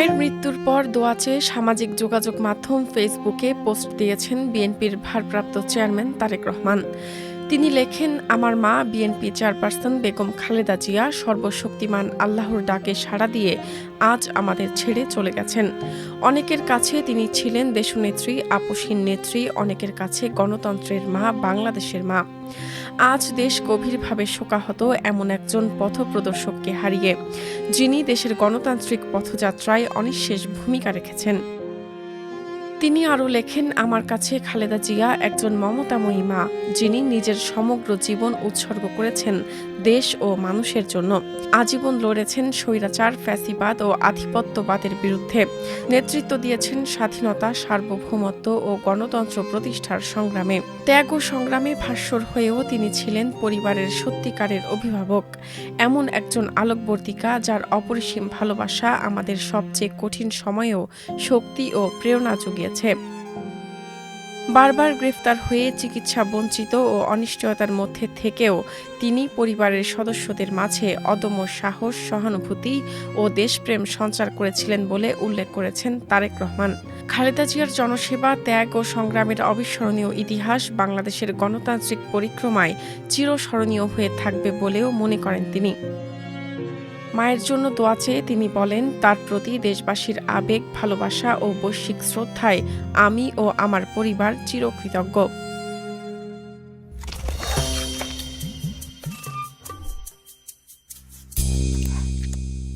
মায়ের মৃত্যুর পর দোয়া চেয়ে সামাজিক যোগাযোগ মাধ্যম ফেসবুকে পোস্ট দিয়েছেন বিএনপির ভারপ্রাপ্ত চেয়ারম্যান তারেক রহমান। তিনি লেখেন, আমার মা বিএনপি চেয়ারপারসন বেগম খালেদা জিয়া সর্বশক্তিমান আল্লাহর ডাকে সাড়া দিয়ে আজ আমাদের ছেড়ে চলে গেছেন। অনেকের কাছে তিনি ছিলেন দেশনেত্রী, আপসহীন নেত্রী, অনেকের কাছে গণতন্ত্রের মা, বাংলাদেশের মা। আজ দেশ গভীরভাবে শোকাহত এমন একজন পথপ্রদর্শককে হারিয়ে, যিনি দেশের গণতান্ত্রিক পথযাত্রায় অনিঃশেষ ভূমিকা রেখেছেন। তিনি আরও লেখেন, আমার কাছে খালেদা জিয়া একজন মমতাময়ী মা, যিনি নিজের সমগ্র জীবন উৎসর্গ করেছেন দেশ ও মানুষের জন্য। আজীবন লড়েছেন স্বৈরাচার, ফ্যাসিবাদ ও আধিপত্যবাদের বিরুদ্ধে। নেতৃত্ব দিয়েছেন স্বাধীনতা, সার্বভৌমত্ব ও গণতন্ত্র প্রতিষ্ঠার সংগ্রামে। ত্যাগ ও সংগ্রামে ভাস্বর হয়েও তিনি ছিলেন পরিবারের সত্যিকারের অভিভাবক, এমন একজন আলোকবর্তিকা যার অপরিসীম ভালোবাসা আমাদের সবচেয়ে কঠিন সময়েও শক্তি ও প্রেরণা জুগিয়েছে। বারবার গ্রেফতার হয়ে চিকিৎসা বঞ্চিত ও অনিশ্চয়তার মধ্যে থেকেও তিনি পরিবারের সদস্যদের মাঝে অদম্য সাহস, সহানুভূতি ও দেশপ্রেম সঞ্চার করেছিলেন বলে উল্লেখ করেছেন তারেক রহমান। খালেদা জিয়ার জনসেবা, ত্যাগ ও সংগ্রামের অবিস্মরণীয় ইতিহাস বাংলাদেশের গণতান্ত্রিক পরিক্রমায় চিরস্মরণীয় হয়ে থাকবে বলেও মনে করেন তিনি। মায়ের জন্য দোয়া চেয়ে তিনি বলেন, তার প্রতি দেশবাসীর আবেগ, ভালোবাসা ও বৈশ্বিক শ্রদ্ধায় আমি ও আমার পরিবার চিরকৃতজ্ঞ।